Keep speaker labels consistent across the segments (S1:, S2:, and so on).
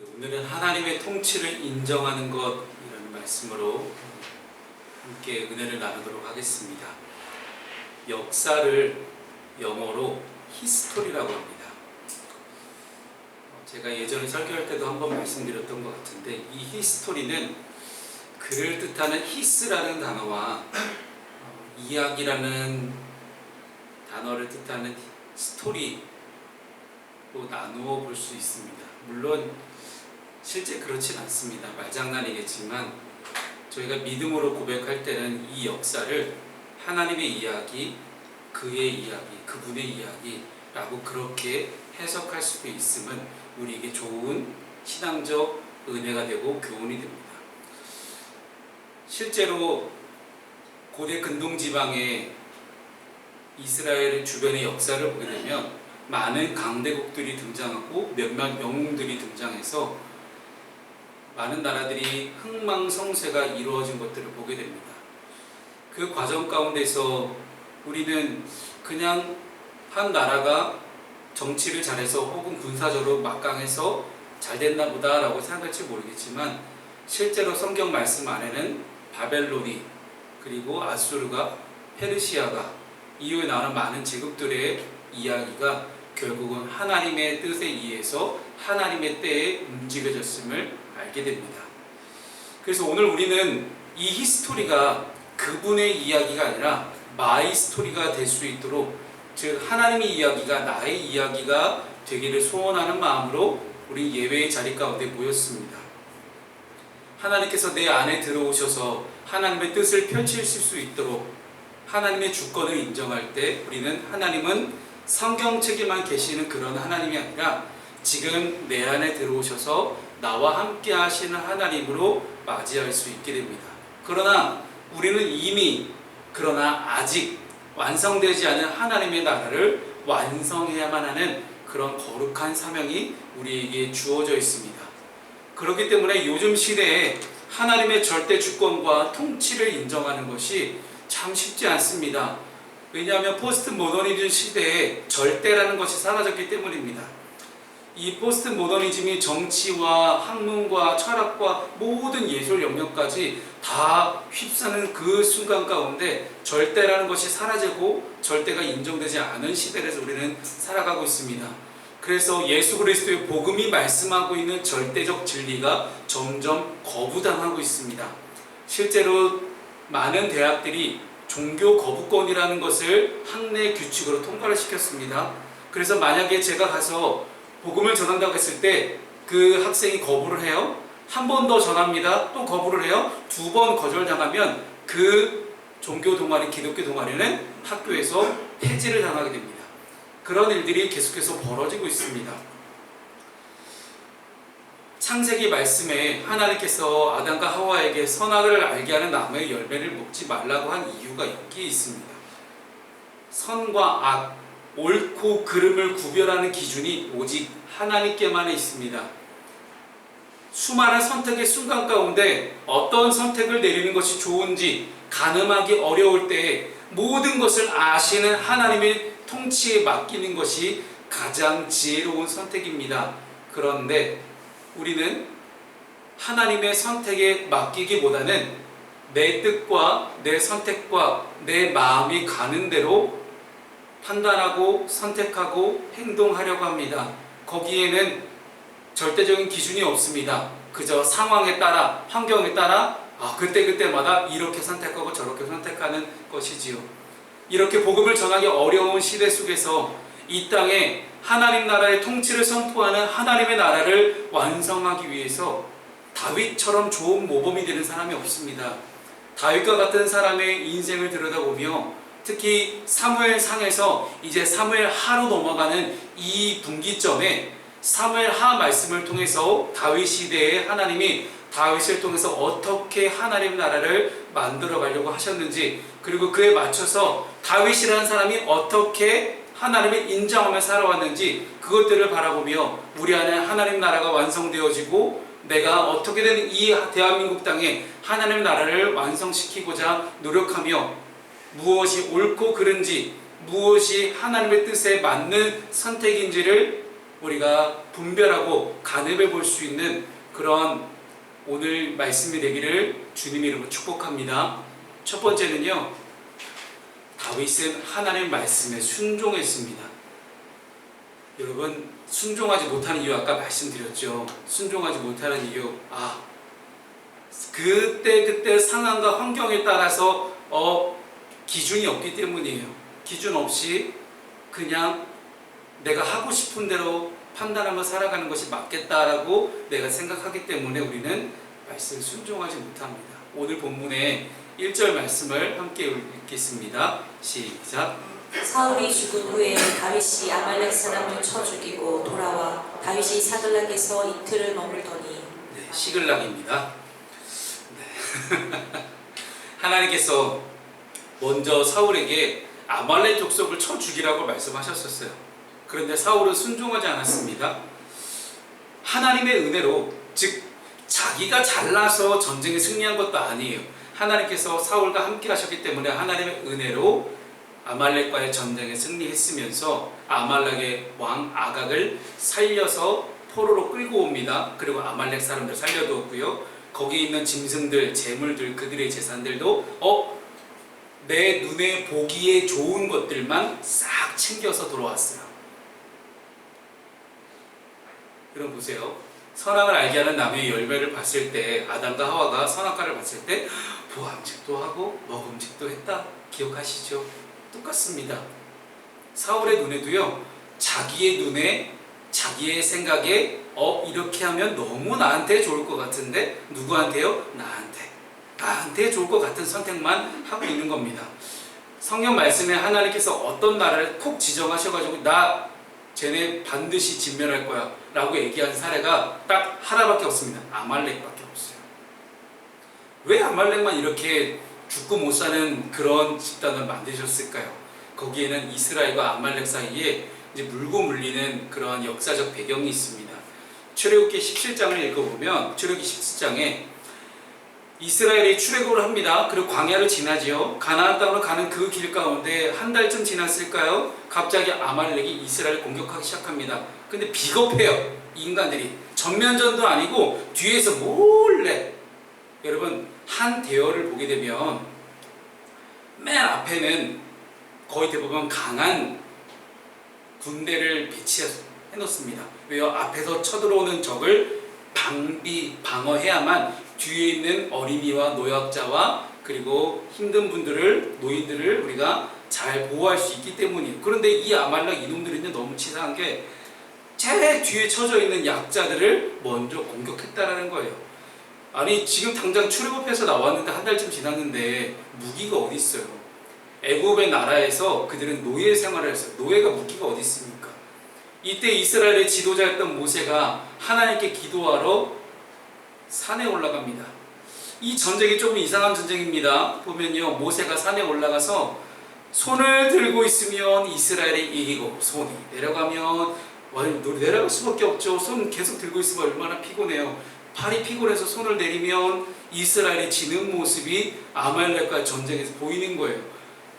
S1: 오늘은 하나님의 통치를 인정하는 것이라는 말씀으로 함께 은혜를 나누도록 하겠습니다. 역사를 영어로 히스토리라고 합니다. 제가 예전에 설교할 때도 한번 말씀드렸던 것 같은데, 이 히스토리는 그를 뜻하는 히스라는 단어와 이야기라는 단어를 뜻하는 스토리로 나누어 볼 수 있습니다. 물론 실제 그렇진 않습니다. 말장난이겠지만 저희가 믿음으로 고백할 때는 이 역사를 하나님의 이야기, 그의 이야기, 그분의 이야기라고 그렇게 해석할 수도 있음은 우리에게 좋은 신앙적 은혜가 되고 교훈이 됩니다. 실제로 고대 근동지방의 이스라엘 주변의 역사를 보게 되면 많은 강대국들이 등장하고 몇몇 영웅들이 등장해서 많은 나라들이 흥망성쇠가 이루어진 것들을 보게 됩니다. 그 과정 가운데서 우리는 그냥 한 나라가 정치를 잘해서 혹은 군사적으로 막강해서 잘 됐나 보다 라고 생각할지 모르겠지만, 실제로 성경 말씀 안에는 바벨론이, 그리고 아수르가, 페르시아가, 이후에 나오는 많은 제국들의 이야기가 결국은 하나님의 뜻에 의해서 하나님의 때에 움직여졌음을 알게 됩니다. 그래서 오늘 우리는 이 히스토리가 그분의 이야기가 아니라 마이 스토리가 될 수 있도록, 즉 하나님의 이야기가 나의 이야기가 되기를 소원하는 마음으로 우리 예배의 자리 가운데 모였습니다. 하나님께서 내 안에 들어오셔서 하나님의 뜻을 펼치실 수 있도록 하나님의 주권을 인정할 때, 우리는 하나님은 성경책에만 계시는 그런 하나님이 아니라 지금 내 안에 들어오셔서 나와 함께 하시는 하나님으로 맞이할 수 있게 됩니다. 그러나 우리는 그러나 아직 완성되지 않은 하나님의 나라를 완성해야만 하는 그런 거룩한 사명이 우리에게 주어져 있습니다. 그렇기 때문에 요즘 시대에 하나님의 절대 주권과 통치를 인정하는 것이 참 쉽지 않습니다. 왜냐하면 포스트 모더니즘 시대에 절대라는 것이 사라졌기 때문입니다. 이 포스트 모더니즘이 정치와 학문과 철학과 모든 예술 영역까지 다 휩싸는 그 순간 가운데 절대라는 것이 사라지고 절대가 인정되지 않은 시대에서 우리는 살아가고 있습니다. 그래서 예수 그리스도의 복음이 말씀하고 있는 절대적 진리가 점점 거부당하고 있습니다. 실제로 많은 대학들이 종교 거부권이라는 것을 학내 규칙으로 통과를 시켰습니다. 그래서 만약에 제가 가서 복음을 전한다고 했을 때 그 학생이 거부를 해요. 한 번 더 전합니다. 또 거부를 해요. 2번 거절당하면 그 종교 동아리, 기독교 동아리는 학교에서 폐지를 당하게 됩니다. 그런 일들이 계속해서 벌어지고 있습니다. 창세기 말씀에 하나님께서 아담과 하와에게 선악을 알게 하는 나무의 열매를 먹지 말라고 한 이유가 여기에 있습니다. 선과 악, 옳고 그름을 구별하는 기준이 오직 하나님께만 있습니다. 수많은 선택의 순간 가운데 어떤 선택을 내리는 것이 좋은지 가늠하기 어려울 때에 모든 것을 아시는 하나님의 통치에 맡기는 것이 가장 지혜로운 선택입니다. 그런데 우리는 하나님의 선택에 맡기기보다는 내 뜻과 내 선택과 내 마음이 가는 대로 판단하고 선택하고 행동하려고 합니다. 거기에는 절대적인 기준이 없습니다. 그저 상황에 따라, 환경에 따라 그때그때마다 이렇게 선택하고 저렇게 선택하는 것이지요. 이렇게 복음을 전하기 어려운 시대 속에서 이 땅에 하나님 나라의 통치를 선포하는 하나님의 나라를 완성하기 위해서 다윗처럼 좋은 모범이 되는 사람이 없습니다. 다윗과 같은 사람의 인생을 들여다보며 특히 사무엘상에서 이제 사무엘하로 넘어가는 이 분기점에 사무엘하 말씀을 통해서 다윗 시대에 하나님이 다윗을 통해서 어떻게 하나님 나라를 만들어 가려고 하셨는지, 그리고 그에 맞춰서 다윗이라는 사람이 어떻게 하나님을 인정하며 살아왔는지, 그것들을 바라보며 우리 안에 하나님 나라가 완성되어지고 내가 어떻게든 이 대한민국 땅에 하나님 나라를 완성시키고자 노력하며 무엇이 옳고 그른지, 무엇이 하나님의 뜻에 맞는 선택인지를 우리가 분별하고 가늠해 볼 수 있는 그런 오늘 말씀이 되기를 주님 이름으로 축복합니다. 첫 번째는요, 다윗은 하나님의 말씀에 순종했습니다. 여러분, 순종하지 못하는 이유 아까 말씀드렸죠. 순종하지 못하는 이유, 그때 상황과 환경에 따라서 기준이 없기 때문이에요. 기준 없이 그냥 내가 하고 싶은 대로 판단하며 살아가는 것이 맞겠다라고 내가 생각하기 때문에 우리는 말씀을 순종하지 못합니다. 오늘 본문의 1절 말씀을 함께 읽겠습니다. 시작.
S2: 사울이 죽은 후에 다윗이 아말렉 사람을 쳐 죽이고 돌아와 다윗이 사글락에서 이틀을 머물더니.
S1: 네, 시글락입니다. 네. 하나님께서 먼저 사울에게 아말렉 족속을 쳐 죽이라고 말씀하셨었어요. 그런데 사울은 순종하지 않았습니다. 하나님의 은혜로, 즉 자기가 잘나서 전쟁에 승리한 것도 아니에요. 하나님께서 사울과 함께 하셨기 때문에 하나님의 은혜로 아말렉과의 전쟁에 승리했으면서 아말렉의 왕 아각을 살려서 포로로 끌고 옵니다. 그리고 아말렉 사람들 살려두었고요. 거기 있는 짐승들, 재물들, 그들의 재산들도 내 눈에 보기에 좋은 것들만 싹 챙겨서 돌아왔어요. 여러분 보세요. 선악을 알게 하는 나무의 열매를 봤을 때, 아담과 하와가 선악과를 봤을 때 보암직도 하고 먹음직도 했다. 기억하시죠? 똑같습니다. 사울의 눈에도요, 자기의 눈에, 자기의 생각에 이렇게 하면 너무 나한테 좋을 것 같은데, 누구한테요? 나한테 좋을 것 같은 선택만 하고 있는 겁니다. 성경 말씀에 하나님께서 어떤 나라를 콕 지정하셔가지고 쟤네 반드시 진멸할 거야 라고 얘기한 사례가 딱 하나밖에 없습니다. 아말렉밖에 없어요. 왜 아말렉만 이렇게 죽고 못 사는 그런 집단을 만드셨을까요? 거기에는 이스라엘과 아말렉 사이에 이제 물고 물리는 그런 역사적 배경이 있습니다. 출애굽기 17장을 읽어보면, 출애굽기 17장에 이스라엘이 출애굽을 합니다. 그리고 광야를 지나지요. 가나안 땅으로 가는 그 길 가운데 한 달쯤 지났을까요? 갑자기 아말렉이 이스라엘을 공격하기 시작합니다. 근데 비겁해요. 인간들이. 전면전도 아니고 뒤에서 몰래. 여러분, 한 대열을 보게 되면 맨 앞에는 거의 대부분 강한 군대를 배치해 놓습니다. 왜요? 앞에서 쳐들어오는 적을 방어해야만 뒤에 있는 어린이와 노약자와 그리고 힘든 분들을, 노인들을 우리가 잘 보호할 수 있기 때문이에요. 그런데 이 아말렉 이놈들은 너무 치사한 게 제일 뒤에 쳐져 있는 약자들을 먼저 공격했다라는 거예요. 아니, 지금 당장 출애굽해서 나왔는데 한 달쯤 지났는데 무기가 어디 있어요? 애굽의 나라에서 그들은 노예 생활을 했어요. 노예가 무기가 어디 있습니까? 이때 이스라엘의 지도자였던 모세가 하나님께 기도하러 산에 올라갑니다. 이 전쟁이 조금 이상한 전쟁입니다. 보면요, 모세가 산에 올라가서 손을 들고 있으면 이스라엘이 이기고, 손이 내려가면 내려갈 수밖에 없죠. 손 계속 들고 있으면 얼마나 피곤해요. 팔이 피곤해서 손을 내리면 이스라엘이 지는 모습이 아말렉과 전쟁에서 보이는 거예요.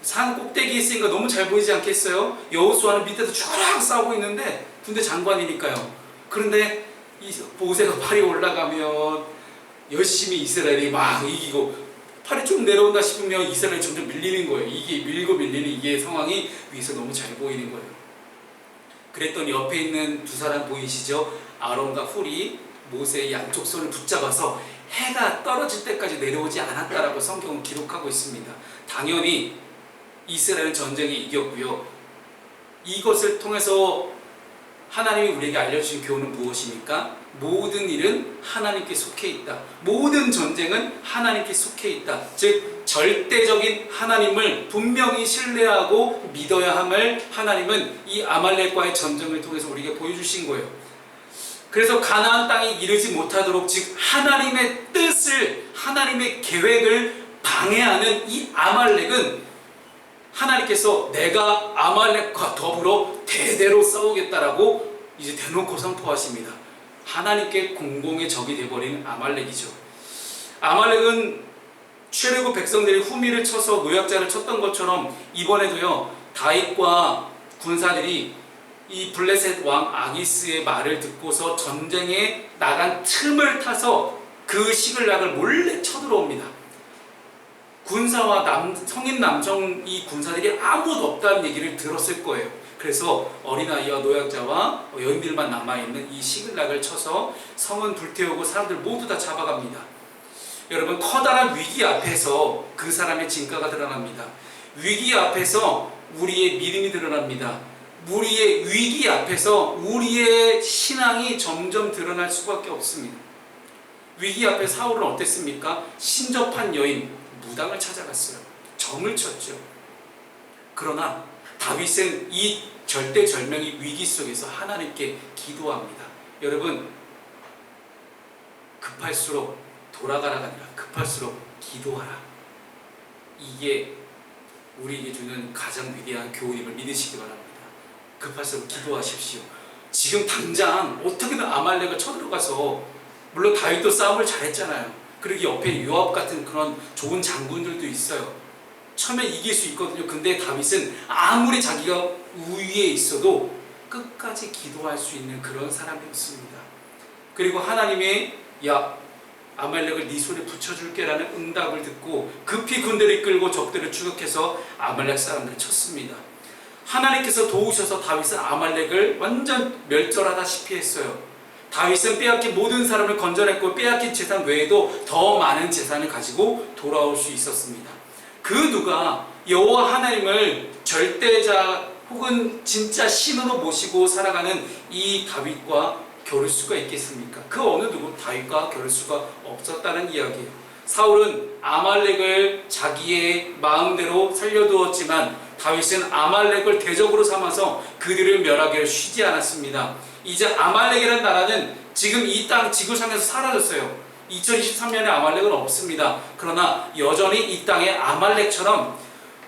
S1: 산 꼭대기에 있으니까 너무 잘 보이지 않겠어요? 여호수아는 밑에서 쫙 싸우고 있는데 군대 장관이니까요. 그런데 이 모세가 팔이 올라가면 열심히 이스라엘이 막 이기고, 팔이 좀 내려온다 싶으면 이스라엘이 점점 밀리는 거예요. 이게 밀고 밀리는 이게 상황이 위에서 너무 잘 보이는 거예요. 그랬더니 옆에 있는 두 사람 보이시죠? 아론과 훌이 모세의 양쪽 손을 붙잡아서 해가 떨어질 때까지 내려오지 않았다라고 성경은 기록하고 있습니다. 당연히 이스라엘은 전쟁에 이겼고요. 이것을 통해서 하나님이 우리에게 알려주신 교훈은 무엇입니까? 모든 일은 하나님께 속해 있다. 모든 전쟁은 하나님께 속해 있다. 즉 절대적인 하나님을 분명히 신뢰하고 믿어야 함을 하나님은 이 아말렉과의 전쟁을 통해서 우리에게 보여주신 거예요. 그래서 가나안 땅에 이르지 못하도록, 즉 하나님의 뜻을, 하나님의 계획을 방해하는 이 아말렉은 하나님께서 내가 아말렉과 더불어 대대로 싸우겠다라고 이제 대놓고 선포하십니다. 하나님께 공공의 적이 되어버린 아말렉이죠. 아말렉은 출애굽 백성들이 후미를 쳐서 노약자를 쳤던 것처럼 이번에도요, 다윗과 군사들이 이 블레셋 왕 아기스의 말을 듣고서 전쟁에 나간 틈을 타서 그 시글락을 몰래 쳐들어옵니다. 군사와 성인 남성 이 군사들이 아무도 없다는 얘기를 들었을 거예요. 그래서 어린아이와 노약자와 여인들만 남아있는 이 시글락을 쳐서 성은 불태우고 사람들 모두 다 잡아갑니다. 여러분, 커다란 위기 앞에서 그 사람의 진가가 드러납니다. 위기 앞에서 우리의 믿음이 드러납니다. 우리의 위기 앞에서 우리의 신앙이 점점 드러날 수밖에 없습니다. 위기 앞에 사울은 어땠습니까? 신접한 여인 무당을 찾아갔어요. 점을 쳤죠. 그러나 다윗은 이 절대절명의 위기 속에서 하나님께 기도합니다. 여러분, 급할수록 돌아가라가 아니라 급할수록 기도하라. 이게 우리에게 주는 가장 위대한 교훈임을 믿으시기 바랍니다. 급할수록 기도하십시오. 지금 당장 어떻게든 아말렉을 쳐들어가서, 물론 다윗도 싸움을 잘했잖아요. 그리고 옆에 요압 같은 그런 좋은 장군들도 있어요. 처음에 이길 수 있거든요. 근데 다윗은 아무리 자기가 우위에 있어도 끝까지 기도할 수 있는 그런 사람이었습니다. 그리고 하나님의 야 아말렉을 네 손에 붙여줄게 라는 응답을 듣고 급히 군대를 이끌고 적들을 추격해서 아말렉 사람들을 쳤습니다. 하나님께서 도우셔서 다윗은 아말렉을 완전 멸절하다시피 했어요. 다윗은 빼앗긴 모든 사람을 건져냈고 빼앗긴 재산 외에도 더 많은 재산을 가지고 돌아올 수 있었습니다. 그 누가 여호와 하나님을 절대자 혹은 진짜 신으로 모시고 살아가는 이 다윗과 겨룰 수가 있겠습니까? 그 어느 누구 다윗과 겨룰 수가 없었다는 이야기예요. 사울은 아말렉을 자기의 마음대로 살려두었지만 다윗은 아말렉을 대적으로 삼아서 그들을 멸하기를 쉬지 않았습니다. 이제 아말렉이라는 나라는 지금 이 땅 지구상에서 사라졌어요. 2023년에 아말렉은 없습니다. 그러나 여전히 이 땅에 아말렉처럼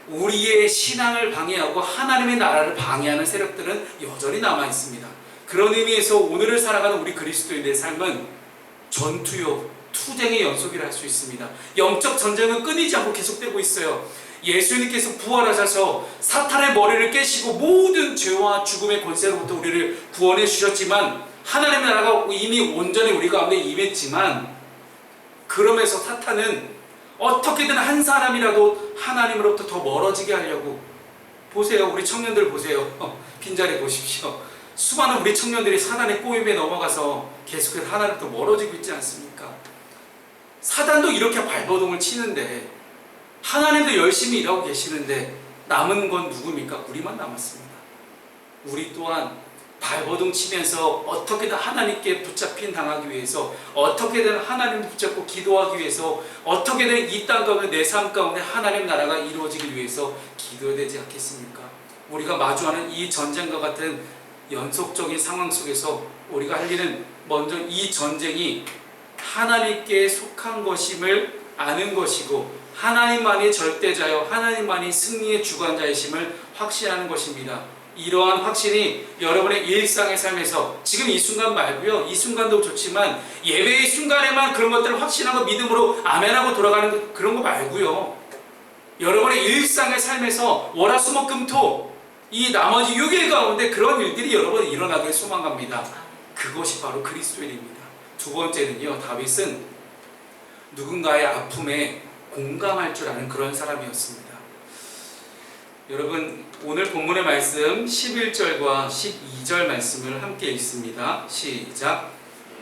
S1: 우리의 신앙을 방해하고 하나님의 나라를 방해하는 세력들은 여전히 남아 있습니다. 그런 의미에서 오늘을 살아가는 우리 그리스도인의 삶은 전투요, 투쟁의 연속이라 할 수 있습니다. 영적 전쟁은 끊이지 않고 계속되고 있어요. 예수님께서 부활하셔서 사탄의 머리를 깨시고 모든 죄와 죽음의 권세로부터 우리를 구원해 주셨지만, 하나님의 나라가 이미 온전히 우리 가운데 임했지만, 그러면서 사탄은 어떻게든 한 사람이라도 하나님으로부터 더 멀어지게 하려고, 보세요, 우리 청년들 보세요. 빈자리 보십시오. 수많은 우리 청년들이 사단의 꼬임에 넘어가서 계속해서 하나님부터 멀어지고 있지 않습니까? 사단도 이렇게 발버둥을 치는데, 하나님도 열심히 일하고 계시는데 남은 건 누굽니까? 우리만 남았습니다. 우리 또한 발버둥 치면서 어떻게든 하나님께 붙잡힌 당하기 위해서, 어떻게든 하나님을 붙잡고 기도하기 위해서, 어떻게든 이 땅 가운데 내 삶 가운데 하나님 나라가 이루어지기 위해서 기도해야 되지 않겠습니까? 우리가 마주하는 이 전쟁과 같은 연속적인 상황 속에서 우리가 할 일은 먼저 이 전쟁이 하나님께 속한 것임을 아는 것이고, 하나님만이 절대자요 하나님만이 승리의 주관자이심을 확신하는 것입니다. 이러한 확신이 여러분의 일상의 삶에서, 지금 이 순간 말고요, 이 순간도 좋지만 예배의 순간에만 그런 것들을 확신하고 믿음으로 아멘하고 돌아가는 그런 거 말고요, 여러분의 일상의 삶에서 월화수목금토 이 나머지 6일 가운데 그런 일들이 여러분 일어나길 소망합니다. 그것이 바로 그리스도인입니다. 두 번째는요, 다윗은 누군가의 아픔에 공감할 줄 아는 그런 사람이었습니다. 여러분, 오늘 본문의 말씀 11절과 12절 말씀을 함께 읽습니다. 시작.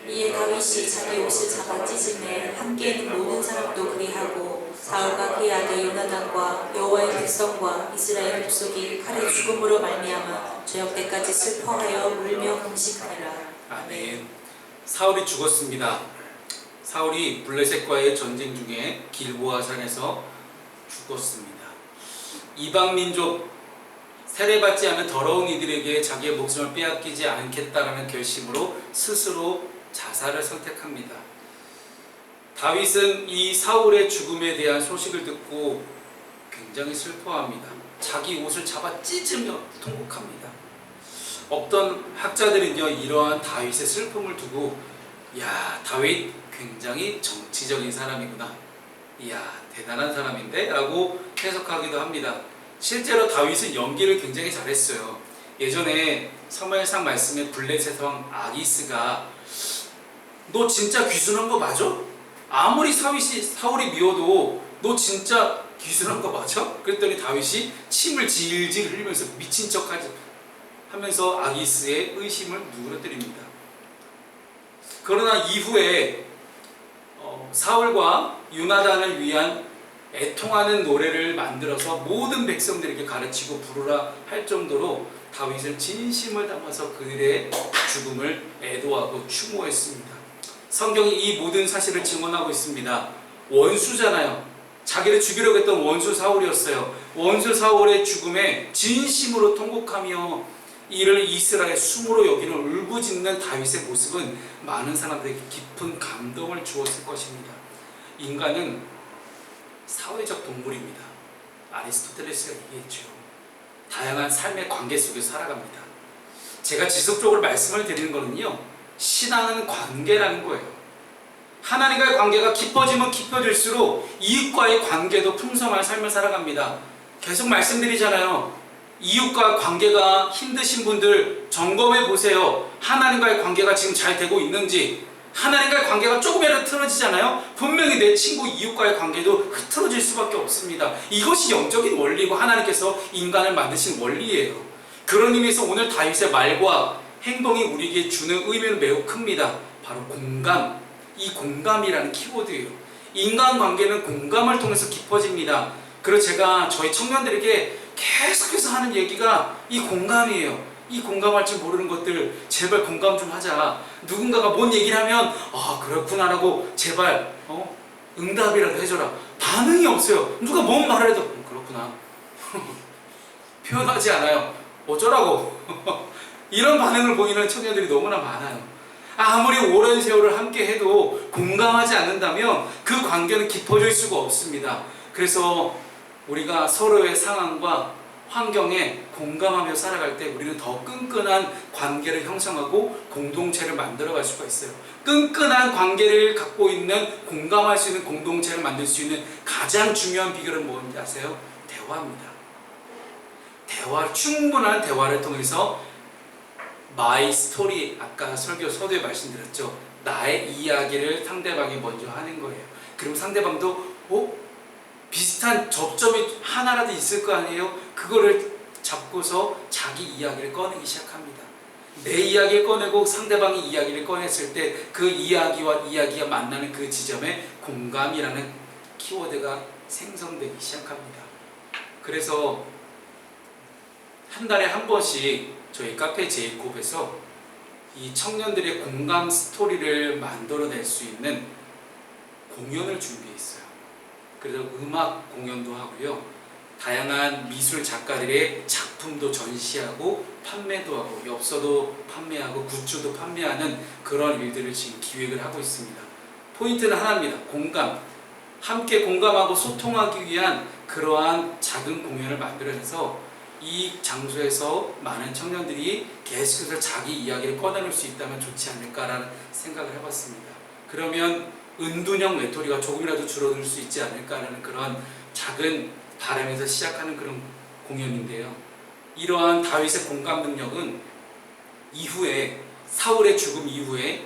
S2: 이에 다윗이 자기 옷을 잡아 찢으매 함께 있는 모든 사람도 그리하고 사울과 그의 아들 요나단과 여호와의 백성과 이스라엘 족속이 칼의 죽음으로 말미암아 저녁 때까지 슬퍼하여 울며 금식하니라.
S1: 아멘. 사울이 죽었습니다. 사울이 블레셋과의 전쟁 중에 길보아 산에서 죽었습니다. 이방 민족, 세례받지 않은 더러운 이들에게 자기의 목숨을 빼앗기지 않겠다라는 결심으로 스스로 자살을 선택합니다. 다윗은 이 사울의 죽음에 대한 소식을 듣고 굉장히 슬퍼합니다. 자기 옷을 잡아 찢으며 통곡합니다. 어떤 학자들은요, 이러한 다윗의 슬픔을 두고, 야, 다윗 굉장히 정치적인 사람이구나, 이야 대단한 사람인데? 라고 해석하기도 합니다. 실제로 다윗은 연기를 굉장히 잘했어요. 예전에 사무엘상 말씀에 블레셋 왕 아기스가 너 진짜 귀순한 거 맞아? 아무리 사울이 미워도 너 진짜 귀순한 거 맞아? 그랬더니 다윗이 침을 질질 흘리면서 미친 척하지 하면서 아기스의 의심을 누그러뜨립니다. 그러나 이후에 사울과 요나단을 위한 애통하는 노래를 만들어서 모든 백성들에게 가르치고 부르라 할 정도로 다윗은 진심을 담아서 그들의 죽음을 애도하고 추모했습니다. 성경이 이 모든 사실을 증언하고 있습니다. 원수잖아요. 자기를 죽이려고 했던 원수 사울이었어요. 원수 사울의 죽음에 진심으로 통곡하며 이를 이스라엘 숨으로 여기는 울부짖는 다윗의 모습은 많은 사람들에게 깊은 감동을 주었을 것입니다. 인간은 사회적 동물입니다. 아리스토텔레스가 얘기했죠. 다양한 삶의 관계 속에서 살아갑니다. 제가 지속적으로 말씀을 드리는 거는요, 신앙은 관계라는 거예요. 하나님과의 관계가 깊어지면 깊어질수록 이웃과의 관계도 풍성한 삶을 살아갑니다. 계속 말씀드리잖아요. 이웃과 관계가 힘드신 분들 점검해 보세요. 하나님과의 관계가 지금 잘 되고 있는지. 하나님과의 관계가 조금이라도 틀어지잖아요. 분명히 내 친구 이웃과의 관계도 흐트러질 수밖에 없습니다. 이것이 영적인 원리고 하나님께서 인간을 만드신 원리예요. 그런 의미에서 오늘 다윗의 말과 행동이 우리에게 주는 의미는 매우 큽니다. 바로 공감. 이 공감이라는 키워드예요. 인간관계는 공감을 통해서 깊어집니다. 그래서 제가 저희 청년들에게 계속해서 하는 얘기가 이 공감이에요. 이 공감할 줄 모르는 것들 제발 공감 좀 하자. 누군가가 뭔 얘기를 하면 그렇구나 라고 제발 응답이라도 해줘라. 반응이 없어요. 누가 뭔 말을 해도 그렇구나 표현하지 않아요. 어쩌라고 이런 반응을 보이는 청년들이 너무나 많아요. 아무리 오랜 세월을 함께 해도 공감하지 않는다면 그 관계는 깊어질 수가 없습니다. 그래서 우리가 서로의 상황과 환경에 공감하며 살아갈 때 우리는 더 끈끈한 관계를 형성하고 공동체를 만들어갈 수가 있어요. 끈끈한 관계를 갖고 있는, 공감할 수 있는 공동체를 만들 수 있는 가장 중요한 비결은 뭔지 아세요? 대화입니다. 충분한 대화를 통해서 My story, 아까 설교 서두에 말씀드렸죠. 나의 이야기를 상대방이 먼저 하는 거예요. 그럼 상대방도 비슷한 접점이 하나라도 있을 거 아니에요? 그거를 잡고서 자기 이야기를 꺼내기 시작합니다. 내 이야기를 꺼내고 상대방이 이야기를 꺼냈을 때 그 이야기와 이야기가 만나는 그 지점에 공감이라는 키워드가 생성되기 시작합니다. 그래서 한 달에 한 번씩 저희 카페 제이콥에서 이 청년들의 공감 스토리를 만들어낼 수 있는 공연을 준비했어요. 그래서 음악 공연도 하고요. 다양한 미술 작가들의 작품도 전시하고 판매도 하고 엽서도 판매하고 굿즈도 판매하는 그런 일들을 지금 기획을 하고 있습니다. 포인트는 하나입니다. 공감. 함께 공감하고 소통하기 위한 그러한 작은 공연을 만들어내서 이 장소에서 많은 청년들이 계속해서 자기 이야기를 꺼내놓을 수 있다면 좋지 않을까라는 생각을 해봤습니다. 그러면 은둔형 외톨이가 조금이라도 줄어들 수 있지 않을까라는 그런 작은 바람에서 시작하는 그런 공연인데요. 이러한 다윗의 공감 능력은 이후에, 사울의 죽음 이후에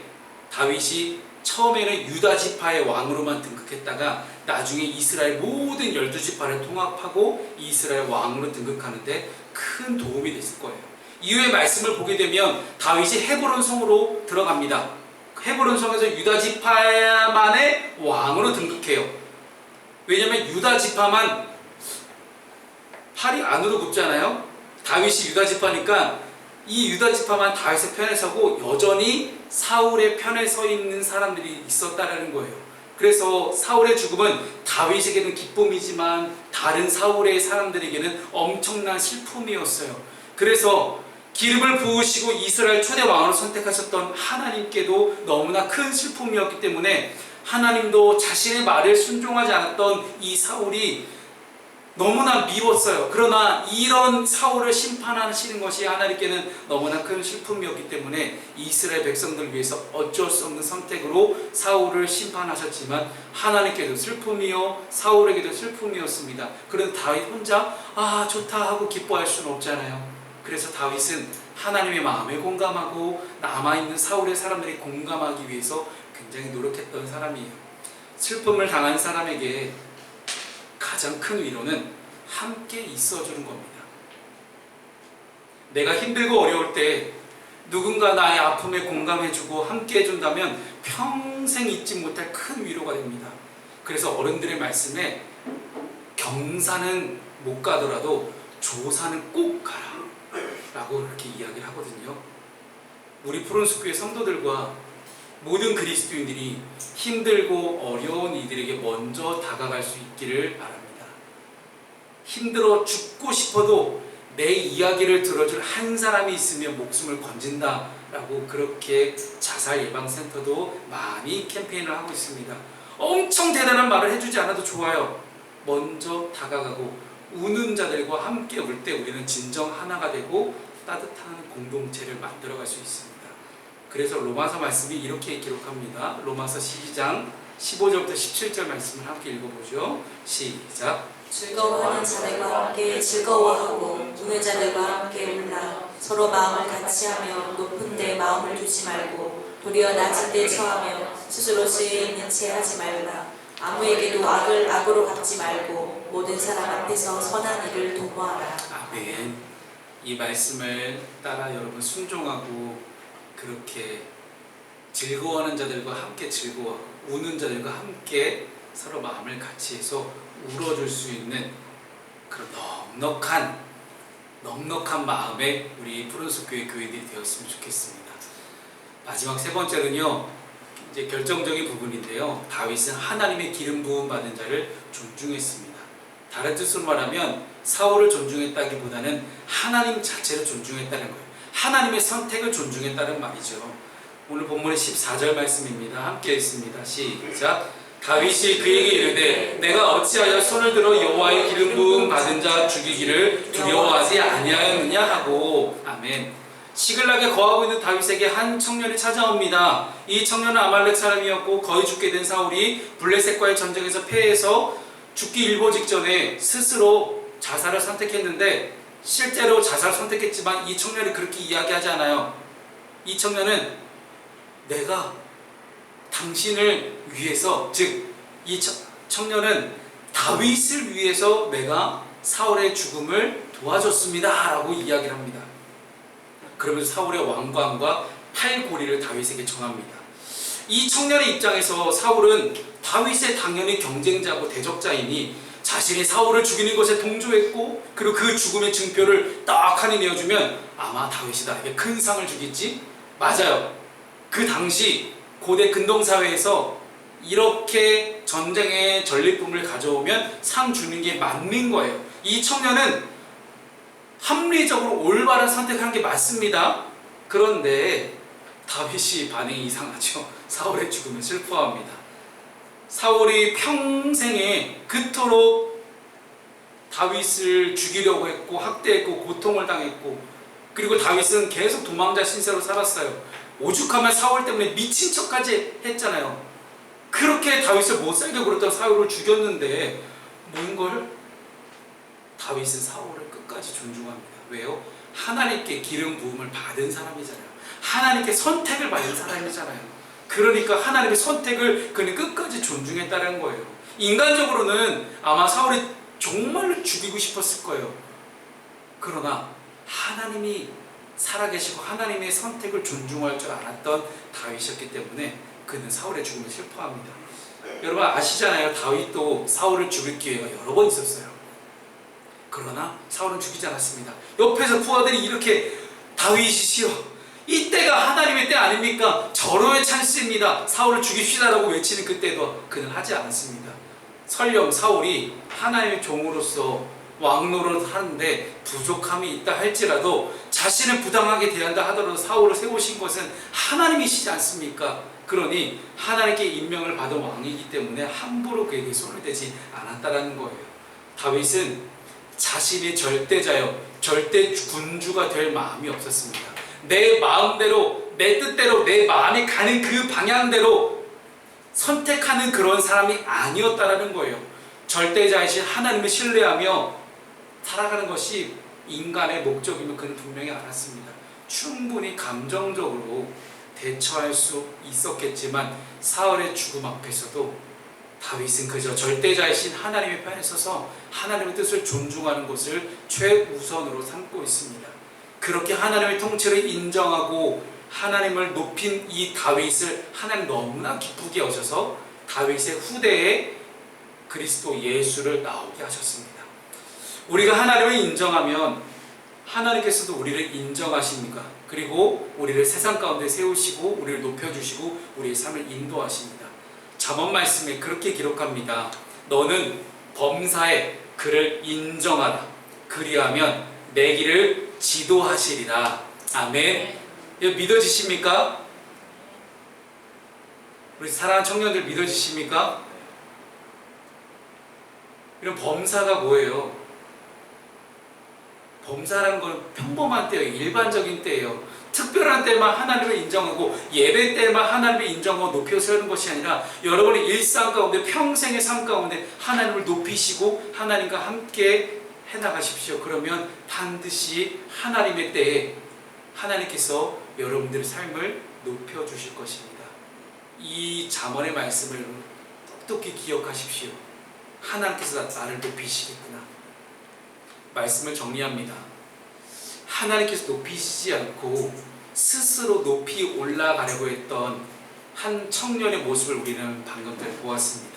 S1: 다윗이 처음에는 유다 지파의 왕으로만 등극했다가 나중에 이스라엘 모든 12지파를 통합하고 이스라엘 왕으로 등극하는데 큰 도움이 됐을 거예요. 이후의 말씀을 보게 되면 다윗이 헤브론 성으로 들어갑니다. 헤브론 성에서 유다 지파만의 왕으로 등극해요. 왜냐하면 유다 지파만 팔이 안으로 굽잖아요. 다윗이 유다 지파니까 이 유다 지파만 다윗의 편에 서고 여전히 사울의 편에 서 있는 사람들이 있었다라는 거예요. 그래서 사울의 죽음은 다윗에게는 기쁨이지만 다른 사울의 사람들에게는 엄청난 슬픔이었어요. 그래서 기름을 부으시고 이스라엘 초대 왕으로 선택하셨던 하나님께도 너무나 큰 슬픔이었기 때문에 하나님도 자신의 말을 순종하지 않았던 이 사울이 너무나 미웠어요. 그러나 이런 사울을 심판하시는 것이 하나님께는 너무나 큰 슬픔이었기 때문에 이스라엘 백성들을 위해서 어쩔 수 없는 선택으로 사울을 심판하셨지만 하나님께도 슬픔이요 사울에게도 슬픔이었습니다. 그런데 다윗 혼자 좋다 하고 기뻐할 수는 없잖아요. 그래서 다윗은 하나님의 마음에 공감하고 남아있는 사울의 사람들이 공감하기 위해서 굉장히 노력했던 사람이에요. 슬픔을 당한 사람에게 가장 큰 위로는 함께 있어주는 겁니다. 내가 힘들고 어려울 때 누군가 나의 아픔에 공감해주고 함께 해준다면 평생 잊지 못할 큰 위로가 됩니다. 그래서 어른들의 말씀에 경사는 못 가더라도 조사는 꼭 가라 라고 그렇게 이야기를 하거든요. 우리 푸른숲교회 성도들과 모든 그리스도인들이 힘들고 어려운 이들에게 먼저 다가갈 수 있기를 바랍니다. 힘들어 죽고 싶어도 내 이야기를 들어줄 한 사람이 있으면 목숨을 건진다 라고 그렇게 자살 예방센터도 많이 캠페인을 하고 있습니다. 엄청 대단한 말을 해주지 않아도 좋아요. 먼저 다가가고 우는 자들과 함께 울 때 우리는 진정 하나가 되고 따뜻한 공동체를 만들어갈 수 있습니다. 그래서 로마서 말씀이 이렇게 기록합니다. 로마서 12장 15절부터 17절 말씀을 함께 읽어보죠. 시작.
S2: 즐거워하는 자들과 함께 즐거워하고 우는 자들과 함께 울라. 서로 마음을 같이하며 높은 데 마음을 두지 말고 도리어 낮은 데 처하며 스스로 죄에 있는 채 하지 말라. 아무에게도 악을 악으로 갚지 말고 모든 사람 앞에서 선한 일을 도모하라.
S1: 아멘. 이 말씀을 따라 여러분 순종하고 그렇게 즐거워하는 자들과 함께 즐거워하고 우는 자들과 함께 서로 마음을 같이 해서 울어줄 수 있는 그런 넉넉한 마음의 우리 푸른숲교회 교회들이 되었으면 좋겠습니다. 마지막 세 번째는요, 이제 결정적인 부분인데요. 다윗은 하나님의 기름 부음 받은 자를 존중했습니다. 다른 뜻으로 말하면 사울을 존중했다기보다는 하나님 자체를 존중했다는 거예요. 하나님의 선택을 존중했다는 말이죠. 오늘 본문의 14절 말씀입니다. 함께 읽습니다. 시작. 다윗이 그에게 이르되 내가 어찌하여 손을 들어 여호와의 기름 부음 받은 자 죽이기를 두려워하지 아니하였느냐 하고. 아멘. 시글락에 거하고 있는 다윗에게 한 청년이 찾아옵니다. 이 청년은 아말렉 사람이었고 거의 죽게 된 사울이 블레셋과의 전쟁에서 패해서 죽기 일보 직전에 스스로 자살을 선택했는데, 실제로 자살을 선택했지만 이 청년이 그렇게 이야기하지 않아요. 이 청년은 내가 당신을 위해서, 즉 이 청년은 다윗을 위해서 내가 사울의 죽음을 도와줬습니다 라고 이야기를 합니다. 그러면서 사울의 왕관과 팔고리를 다윗에게 전합니다. 이 청년의 입장에서 사울은 다윗의 당연히 경쟁자고 대적자이니 자신이 사울을 죽이는 것에 동조했고, 그리고 그 죽음의 증표를 떡하니 내어주면 아마 다윗이 나에게 큰 상을 주겠지? 맞아요. 그 당시 고대 근동사회에서 이렇게 전쟁의 전리품을 가져오면 상 주는 게 맞는 거예요. 이 청년은 합리적으로 올바른 선택한 게 맞습니다. 그런데 다윗이 반응이 이상하죠. 사울의 죽음을 슬퍼합니다. 사울이 평생에 그토록 다윗을 죽이려고 했고 학대했고 고통을 당했고, 그리고 다윗은 계속 도망자 신세로 살았어요. 오죽하면 사울 때문에 미친 척까지 했잖아요. 그렇게 다윗을 못살게 굴었던 사울을 죽였는데 뭔걸? 다윗은 사울을 끝까지 존중합니다. 왜요? 하나님께 기름 부음을 받은 사람이잖아요. 하나님께 선택을 받은 사람이잖아요. 그러니까 하나님의 선택을 그는 끝까지 존중했다는 거예요. 인간적으로는 아마 사울이 정말로 죽이고 싶었을 거예요. 그러나 하나님이 살아계시고 하나님의 선택을 존중할 줄 알았던 다윗이었기 때문에 그는 사울의 죽음을 슬퍼합니다. 여러분 아시잖아요. 다윗도 사울을 죽일 기회가 여러 번 있었어요. 그러나 사울은 죽이지 않았습니다. 옆에서 부하들이 이렇게 다윗이 싫어, 이때가 하나님의 때 아닙니까? 절호의 찬스입니다. 사울을 죽입시다라고 외치는 그때도 그는 하지 않았습니다. 설령 사울이 하나님의 종으로서 왕노릇을 하는데 부족함이 있다 할지라도 자신을 부당하게 대한다 하더라도 사울을 세우신 것은 하나님이시지 않습니까? 그러니 하나님께 임명을 받은 왕이기 때문에 함부로 그에게 손을 대지 않았다라는 거예요. 다윗은 자신이 절대자요, 절대 군주가 될 마음이 없었습니다. 내 마음대로, 내 뜻대로, 내 마음이 가는 그 방향대로 선택하는 그런 사람이 아니었다라는 거예요. 절대자이신 하나님을 신뢰하며 살아가는 것이 인간의 목적임을 그는 분명히 알았습니다. 충분히 감정적으로 대처할 수 있었겠지만 사울의 죽음 앞에서도 다윗은 그저 절대자이신 하나님의 편에 서서 하나님의 뜻을 존중하는 것을 최우선으로 삼고 있습니다. 그렇게 하나님의 통치를 인정하고 하나님을 높인 이 다윗을 하나님 너무나 기쁘게 여셔서 다윗의 후대에 그리스도 예수를 나오게 하셨습니다. 우리가 하나님을 인정하면 하나님께서도 우리를 인정하십니까? 그리고 우리를 세상 가운데 세우시고 우리를 높여주시고 우리의 삶을 인도하십니다. 잠언 말씀에 그렇게 기록합니다. 너는 범사에 그를 인정하라. 그리하면 내 길을 지도하시리라. 아멘. 이거 믿어지십니까? 우리 사랑하는 청년들 믿어지십니까? 이런 범사가 뭐예요? 범사라는 건 평범한 때예요. 일반적인 때예요. 특별한 때만 하나님을 인정하고 예배 때만 하나님을 인정하고 높여 세우는 것이 아니라 여러분의 일상 가운데 평생의 삶 가운데 하나님을 높이시고 하나님과 함께 해나가십시오. 그러면 반드시 하나님의 때에 하나님께서 여러분들의 삶을 높여주실 것입니다. 이 잠언의 말씀을 똑똑히 기억하십시오. 하나님께서 나를 높이시겠구나. 말씀을 정리합니다. 하나님께서 높이시지 않고 스스로 높이 올라가려고 했던 한 청년의 모습을 우리는 방금 전에 보았습니다.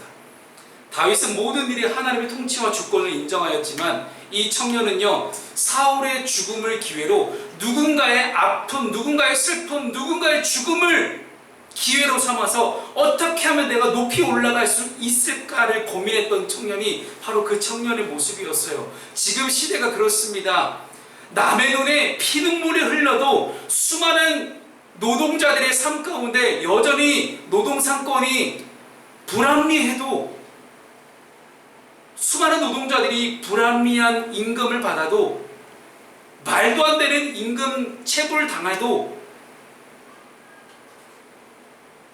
S1: 다윗은 모든 일에 하나님의 통치와 주권을 인정하였지만 이 청년은요, 사울의 죽음을 기회로 누군가의 아픔, 누군가의 슬픔, 누군가의 죽음을 기회로 삼아서 어떻게 하면 내가 높이 올라갈 수 있을까를 고민했던 청년이 바로 그 청년의 모습이었어요. 지금 시대가 그렇습니다. 남의 눈에 피눈물이 흘러도 수많은 노동자들의 삶 가운데 여전히 노동상권이 불합리해도 수많은 노동자들이 불합리한 임금을 받아도 말도 안 되는 임금 체불을 당해도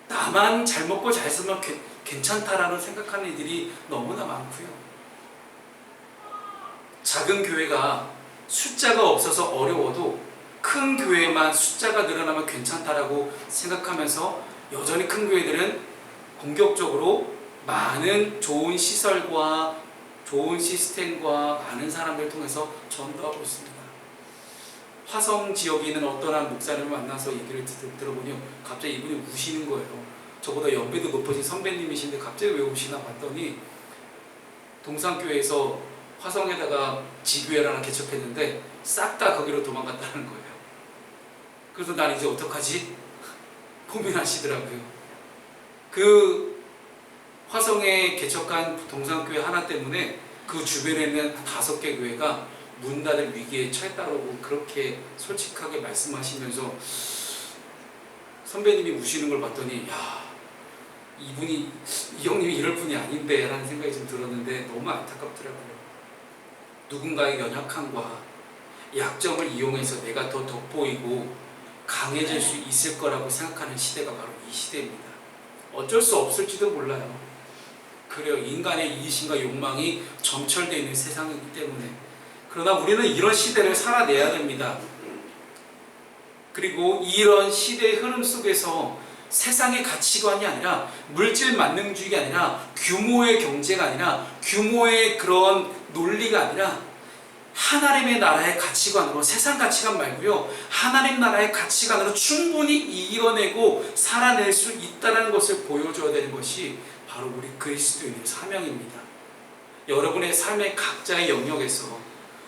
S1: 나만 잘 먹고 잘 살면 괜찮다라는 생각하는 이들이 너무나 많고요. 작은 교회가 숫자가 없어서 어려워도 큰 교회만 숫자가 늘어나면 괜찮다라고 생각하면서 여전히 큰 교회들은 공격적으로 많은 좋은 시설과 좋은 시스템과 많은 사람들을 통해서 전도하고 있습니다. 화성 지역에 있는 어떤 한 목사님을 만나서 얘기를 들어보니 갑자기 이분이 우시는 거예요. 저보다 연배도 높으신 선배님이신데 갑자기 왜 우시나 봤더니 동산교회에서 화성에다가 지교회를 하나 개척했는데 싹 다 거기로 도망갔다는 거예요. 그래서 난 이제 어떡하지? 고민하시더라고요. 그 화성에 개척한 동산교회 하나 때문에 그 주변에 있는 5개 교회가 문 닫을 위기에 처했다고 그렇게 솔직하게 말씀하시면서 선배님이 우시는 걸 봤더니 야, 이 형님이 이럴 분이 아닌데 라는 생각이 좀 들었는데 너무 안타깝더라고요. 누군가의 연약함과 약점을 이용해서 내가 더 돋보이고 강해질 수 있을 거라고 생각하는 시대가 바로 이 시대입니다. 어쩔 수 없을지도 몰라요. 그래요. 인간의 이기심과 욕망이 점철되어 있는 세상이기 때문에. 그러나 우리는 이런 시대를 살아내야 됩니다. 그리고 이런 시대의 흐름 속에서 세상의 가치관이 아니라 물질 만능주의가 아니라 규모의 경제가 아니라 규모의 그런 논리가 아니라 하나님의 나라의 가치관으로, 세상 가치관 말고요, 하나님 나라의 가치관으로 충분히 이겨내고 살아낼 수 있다는 것을 보여줘야 되는 것이 바로 우리 그리스도인의 사명입니다. 여러분의 삶의 각자의 영역에서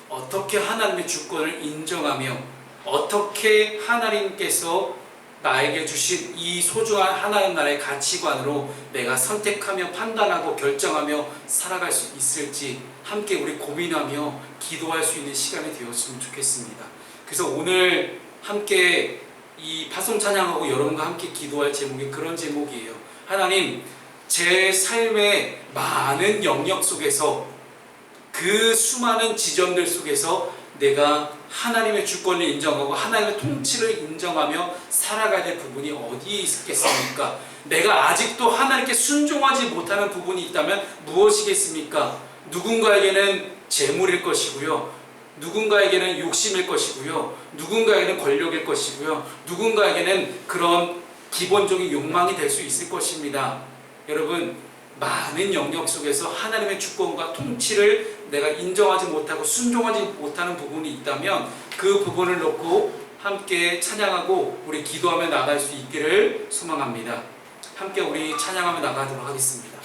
S1: 어떻게 하나님의 주권을 인정하며 어떻게 하나님께서 나에게 주신 이 소중한 하나님 나라의 가치관으로 내가 선택하며 판단하고 결정하며 살아갈 수 있을지 함께 우리 고민하며 기도할 수 있는 시간이 되었으면 좋겠습니다. 그래서 오늘 함께 이 파송 찬양하고 여러분과 함께 기도할 제목이 그런 제목이에요. 하나님, 제 삶의 많은 영역 속에서 그 수많은 지점들 속에서 내가 하나님의 주권을 인정하고 하나님의 통치를 인정하며 살아가야 될 부분이 어디에 있겠습니까? 내가 아직도 하나님께 순종하지 못하는 부분이 있다면 무엇이겠습니까? 누군가에게는 재물일 것이고요, 누군가에게는 욕심일 것이고요. 누군가에게는 권력일 것이고요. 누군가에게는 그런 기본적인 욕망이 될 수 있을 것입니다. 여러분, 많은 영역 속에서 하나님의 주권과 통치를 내가 인정하지 못하고 순종하지 못하는 부분이 있다면 그 부분을 놓고 함께 찬양하고 우리 기도하며 나갈 수 있기를 소망합니다. 함께 우리 찬양하며 나가도록 하겠습니다.